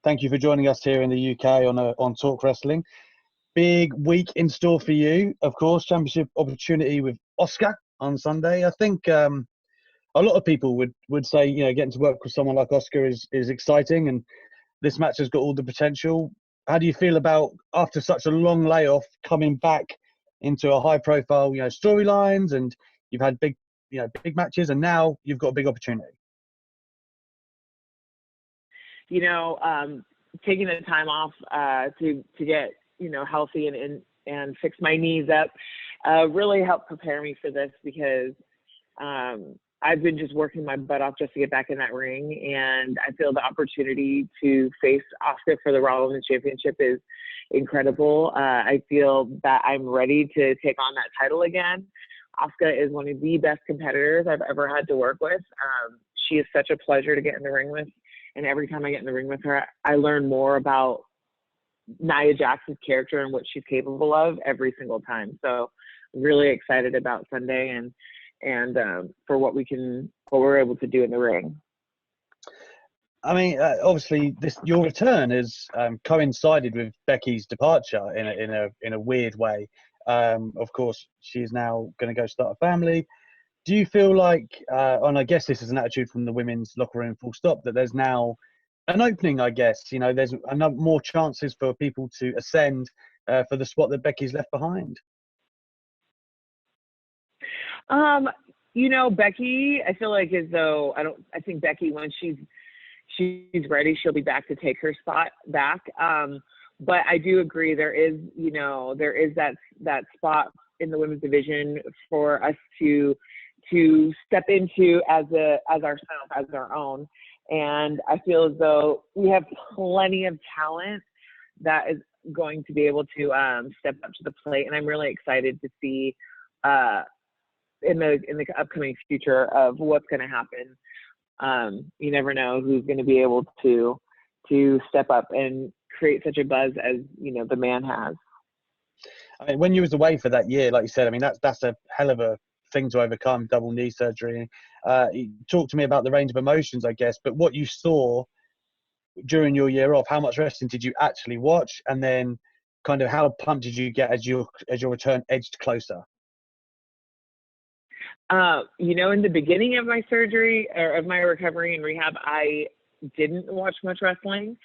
Thank you for joining us here in the UK on Talk Wrestling. Big week in store for you, of course. Championship opportunity with Asuka on Sunday. I think a lot of people would say, getting to work with someone like Asuka is exciting, and this match has got all the potential. How do you feel about, after such a long layoff, coming back into a high-profile, storylines, and you've had big matches, and now you've got a big opportunity? Taking the time off to get healthy and fix my knees up really helped prepare me for this, because I've been just working my butt off just to get back in that ring, and I feel the opportunity to face Asuka for the Raw Women's Championship is incredible. I feel that I'm ready to take on that title again. Asuka is one of the best competitors I've ever had to work with. She is such a pleasure to get in the ring with, and every time I get in the ring with her, I learn more about Nia Jax's character and what she's capable of every single time. So I'm really excited about Sunday and for what we're able to do in the ring. I mean, obviously, your return has coincided with Becky's departure in a weird way. Of course, she is now going to go start a family. Do you feel like, and I guess this is an attitude from the women's locker room, full stop, that there's now an opening? I guess there's more chances for people to ascend for the spot that Becky's left behind. Becky, I feel like I think Becky, when she's ready, she'll be back to take her spot back. But I do agree there is that spot in the women's division for us to step into as ourselves, as our own. And I feel as though we have plenty of talent that is going to be able to step up to the plate. And I'm really excited to see in the upcoming future of what's going to happen. You never know who's going to be able to step up and create such a buzz as the man has. I mean, when you was away for that year, like you said, I mean that's a hell of a thing to overcome, double knee surgery. Talk to me about the range of emotions, I guess, but what you saw during your year off. How much wrestling did you actually watch, and then kind of how pumped did you get as your return edged closer? In the beginning of my surgery or of my recovery and rehab, I didn't watch much wrestling.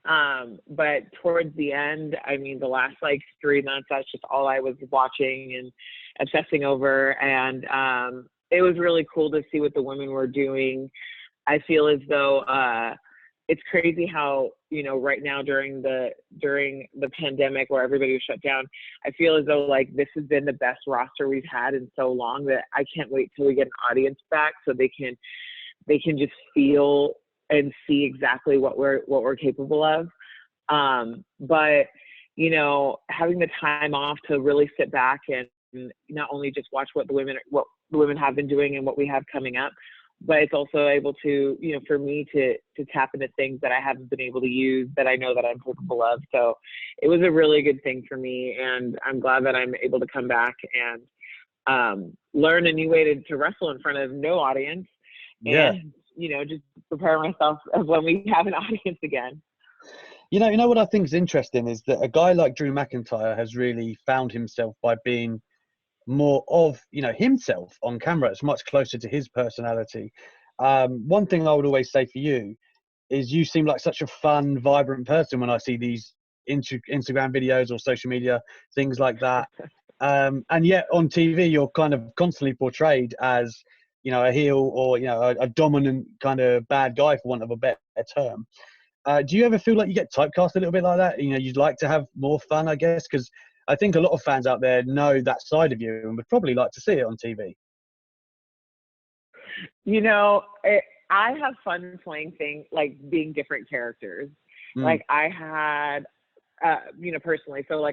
But towards the end, I mean, the last 3 months, that's just all I was watching and obsessing over. And it was really cool to see what the women were doing. I feel as though it's crazy how, right now during the pandemic where everybody was shut down, I feel as though this has been the best roster we've had in so long, that I can't wait till we get an audience back so they can just feel and see exactly what we're capable of. But having the time off to really sit back and not only just watch what the women have been doing and what we have coming up, but it's also able to, for me to tap into things that I haven't been able to use that I know that I'm capable of. So it was a really good thing for me, and I'm glad that I'm able to come back and learn a new way to wrestle in front of no audience. Yeah. And, just prepare myself when we have an audience again. You know what I think is interesting is that a guy like Drew McIntyre has really found himself by being more of himself on camera. It's much closer to his personality. One thing I would always say for you is you seem like such a fun, vibrant person when I see these Instagram videos or social media, things like that. And yet on TV, you're kind of constantly portrayed as a heel or a dominant kind of bad guy, for want of a better term. Do you ever feel like you get typecast a little bit like that? You'd like to have more fun, I guess, because I think a lot of fans out there know that side of you and would probably like to see it on TV. I have fun playing things, being different characters. I had, personally. So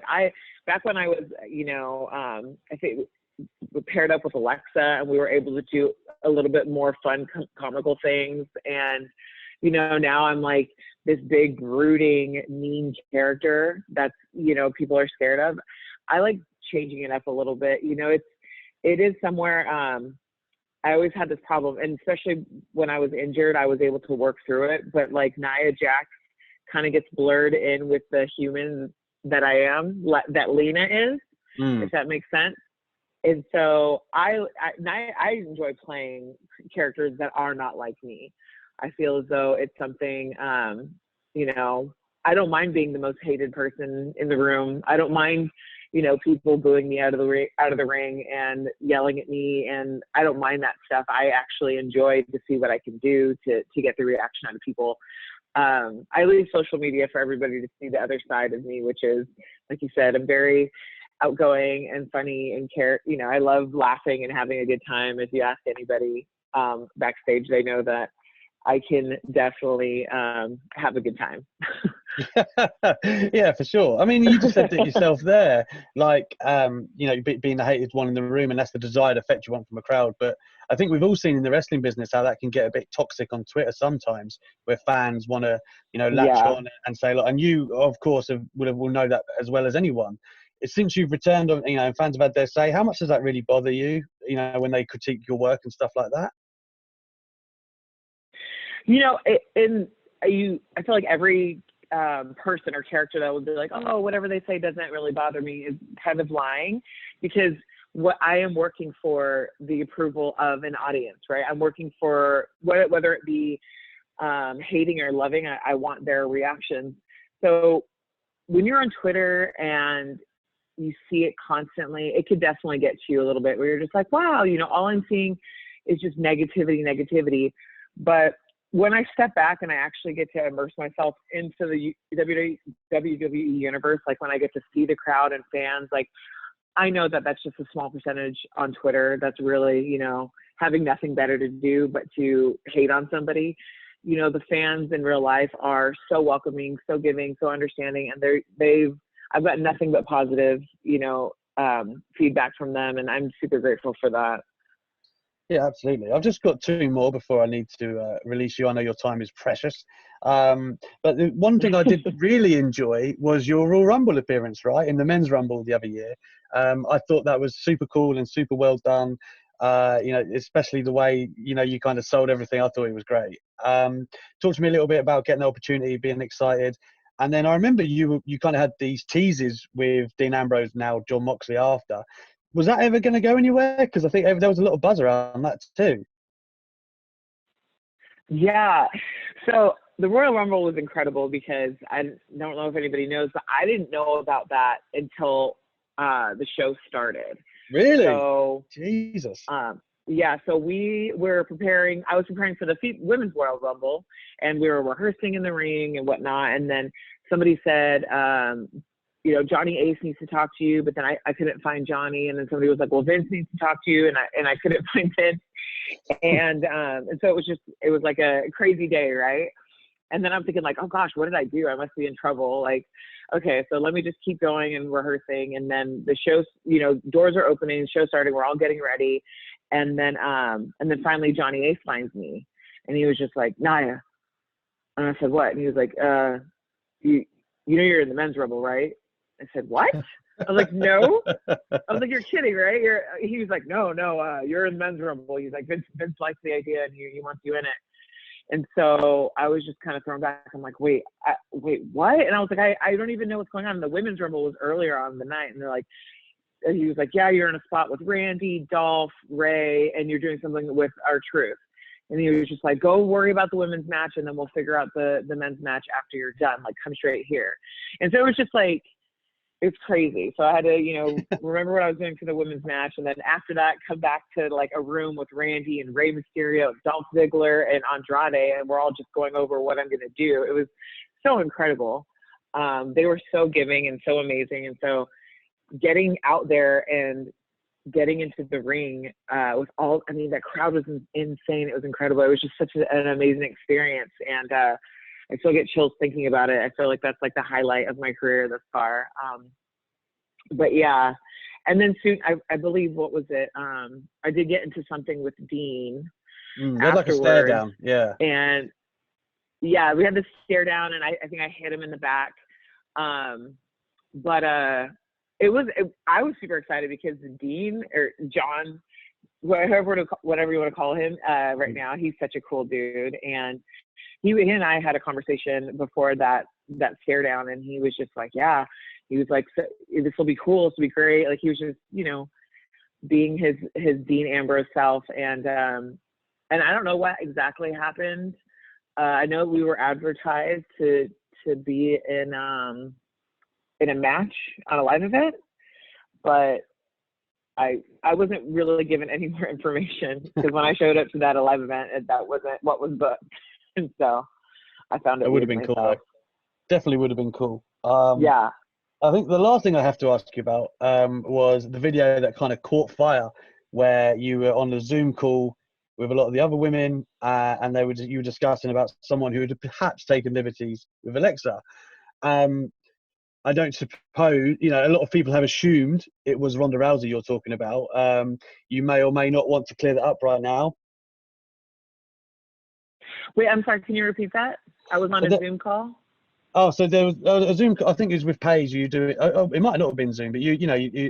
back when I was, I think we paired up with Alexa, and we were able to do a little bit more fun, comical things. And, now I'm this big, brooding, mean character that's, people are scared of. I like changing it up a little bit. It is somewhere, I always had this problem, and especially when I was injured, I was able to work through it. But Nia Jax kind of gets blurred in with the human that I am, that Lena is, if that makes sense. And so I enjoy playing characters that are not like me. I feel as though it's something, you know, I don't mind being the most hated person in the room. I don't mind, you know, people booing me out of the ring and yelling at me, and I don't mind that stuff. I actually enjoy to see what I can do to get the reaction out of people. I leave social media for everybody to see the other side of me, which is, like you said, I'm very outgoing and funny and you know, I love laughing and having a good time. If you ask anybody backstage, they know that I can definitely have a good time. Yeah, for sure. I mean, you just said it yourself there, like, you know, being the hated one in the room, and that's the desired effect you want from a crowd. But I think we've all seen in the wrestling business how that can get a bit toxic on Twitter sometimes, where fans want to, you know, latch on and say, look, and you, of course, will know that as well as anyone. Since you've returned, you know, and fans have had their say, how much does that really bother you, you know, when they critique your work and stuff like that? You know, I feel like every person or character that would be like, oh, whatever they say doesn't really bother me, is kind of lying, because what I am working for the approval of an audience, right? I'm working for whether it be hating or loving, I want their reactions. So when you're on Twitter and you see it constantly, it could definitely get to you a little bit, where you're just like, wow, you know, all I'm seeing is just negativity. But when I step back and I actually get to immerse myself into the WWE universe, like when I get to see the crowd and fans, like, I know that that's just a small percentage on Twitter that's really, you know, having nothing better to do but to hate on somebody. You know, the fans in real life are so welcoming, so giving, so understanding, and I've got nothing but positive, you know, feedback from them, and I'm super grateful for that. Yeah, absolutely. I've just got two more before I need to release you. I know your time is precious. But the one thing I did really enjoy was your Royal Rumble appearance, right, in the Men's Rumble the other year. I thought that was super cool and super well done. You know, especially the way, you know, you kind of sold everything. I thought it was great. Talk to me a little bit about getting the opportunity, being excited. And then I remember you kind of had these teases with Dean Ambrose, now Jon Moxley after. Was that ever going to go anywhere? Because I think there was a lot of buzz around that too. Yeah. So the Royal Rumble was incredible, because I don't know if anybody knows, but I didn't know about that until the show started. Really? So, Jesus. Yeah. So I was preparing for the Women's Royal Rumble, and we were rehearsing in the ring and whatnot. And then somebody said, you know, Johnny Ace needs to talk to you, but then I couldn't find Johnny. And then somebody was like, well, Vince needs to talk to you. And I couldn't find Vince. And so it was like a crazy day. Right. And then I'm thinking like, oh gosh, what did I do? I must be in trouble. Like, okay, so let me just keep going and rehearsing. And then the show's, you know, doors are opening, the show's starting, we're all getting ready. And then finally Johnny Ace finds me, and he was just like, Nia. And I said, what? And he was like, you know, you're in the Men's Rumble, right? I said, what? I was like, no. I was like, you're kidding, right? He was like, no, you're in the Men's Rumble. He's like, Vince likes the idea, and he wants you in it. And so I was just kind of thrown back. I'm like, wait, what? And I was like, I don't even know what's going on. The Women's Rumble was earlier on the night, and he was like, yeah, you're in a spot with Randy, Dolph, Ray, and you're doing something with R-Truth. And he was just like, go worry about the women's match, and then we'll figure out the men's match after you're done. Like, come straight here. And so it was just like, it's crazy. So I had to, you know, remember what I was doing for the women's match. And then after that, come back to like a room with Randy and Rey Mysterio, Dolph Ziggler, and Andrade. And we're all just going over what I'm going to do. It was so incredible. They were so giving and so amazing. And so getting out there and getting into the ring with all, I mean, that crowd was insane. It was incredible. It was just such an amazing experience. And I still get chills thinking about it. I feel like that's like the highlight of my career thus far. But yeah. And then soon, I believe, what was it? I did get into something with Dean. That's like a stare down. Yeah. And yeah, we had the stare down, and I think I hit him in the back. But I was super excited because Dean, or John, whatever you want to call him, right now. He's such a cool dude, and he and I had a conversation before that stare down, and he was just like, yeah, he was like, so, this will be cool, this will be great. Like he was just, being his Dean Ambrose self, and I don't know what exactly happened. I know we were advertised to be in a match on a live event, but I wasn't really given any more information, because when I showed up to that live event, that wasn't what was booked. And so I found it would have been myself. cool, though. Definitely would have been cool. Yeah. I think the last thing I have to ask you about was the video that kind of caught fire, where you were on a Zoom call with a lot of the other women, and you were discussing about someone who had perhaps taken liberties with Alexa. I don't suppose, a lot of people have assumed it was Ronda Rousey you're talking about. You may or may not want to clear that up right now. Wait, I'm sorry. Can you repeat that? I was on a Zoom call. Oh, so there was a Zoom. I think it was with Paige. You do it. Oh, it might not have been Zoom, but you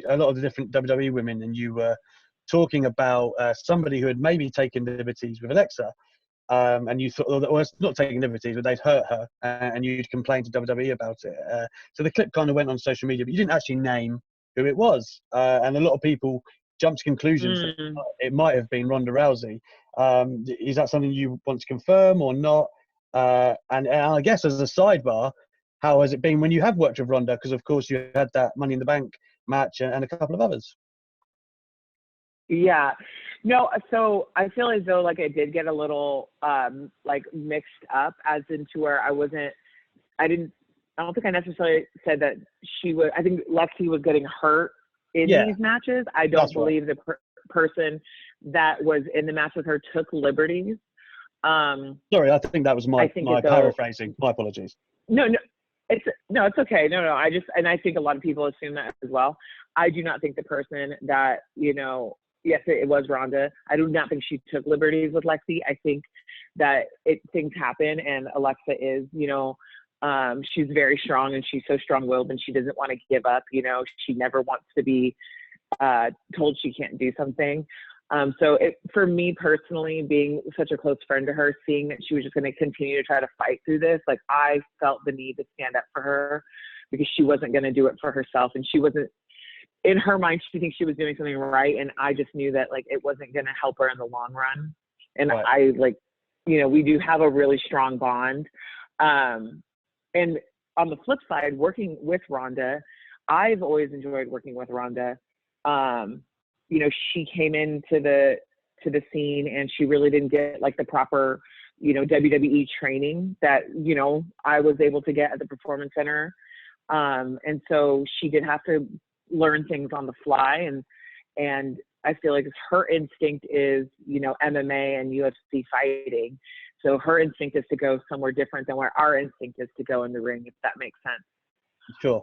a lot of the different WWE women, and you were talking about somebody who had maybe taken liberties with Alexa, and you thought, well, it's not taking liberties, but they'd hurt her, and you'd complained to WWE about it. So the clip kind of went on social media, but you didn't actually name who it was, and a lot of people jumped to conclusions that it might have been Ronda Rousey. Is that something you want to confirm or not? And I guess as a sidebar, how has it been when you have worked with Ronda? Because of course you had that Money in the Bank match and a couple of others. Yeah, no. So I feel as though like I did get a little like mixed up, as into where I don't think I necessarily said that she was. I think Lexi was getting hurt in these matches. I don't believe the person that was in the match with her took liberties. Sorry, I think that was my paraphrasing. My apologies. No, it's okay. No, I think a lot of people assume that as well. I do not think the person that, yes, it was Ronda. I do not think she took liberties with Lexi. I think that things happen, and Alexa is, she's very strong, and she's so strong-willed, and she doesn't want to give up. She never wants to be told she can't do something. So for me personally, being such a close friend to her, seeing that she was just going to continue to try to fight through this, like I felt the need to stand up for her, because she wasn't going to do it for herself, and she wasn't, in her mind, she thinks she was doing something right, and I just knew that like it wasn't going to help her in the long run. And I we do have a really strong bond. And on the flip side, working with Ronda, I've always enjoyed working with Ronda. She came into the scene, and she really didn't get like the proper, WWE training that, I was able to get at the Performance Center. And so she did have to learn things on the fly, and I feel like her instinct is, MMA and UFC fighting. So her instinct is to go somewhere different than where our instinct is to go in the ring, if that makes sense. Sure.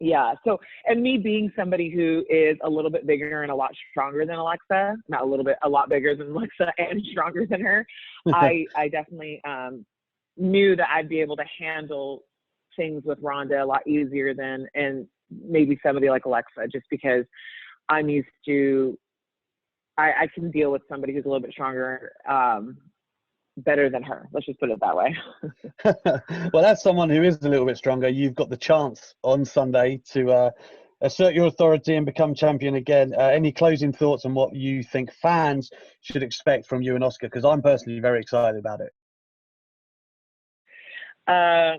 Yeah. So, and me being somebody who is a little bit bigger and a lot stronger than Alexa, not a little bit, a lot bigger than Alexa and stronger than her, I definitely knew that I'd be able to handle things with Ronda a lot easier than, and maybe somebody like Alexa, just because I'm used to, I can deal with somebody who's a little bit stronger better than her. Let's just put it that way. Well, as someone who is a little bit stronger, you've got the chance on Sunday to assert your authority and become champion again. Any closing thoughts on what you think fans should expect from you and Oscar? Because I'm personally very excited about it. I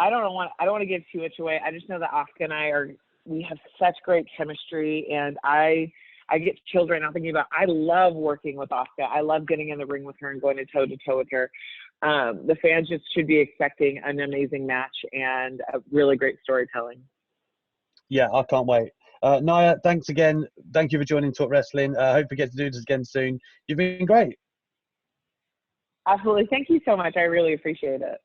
don't want to give too much away. I just know that Oscar and we have such great chemistry, and I get chilled right now thinking about, I love working with Oscar. I love getting in the ring with her and going toe to toe with her. The fans just should be expecting an amazing match and a really great storytelling. Yeah, I can't wait. Nia, thanks again. Thank you for joining Talk Wrestling. I hope we get to do this again soon. You've been great. Absolutely. Thank you so much. I really appreciate it.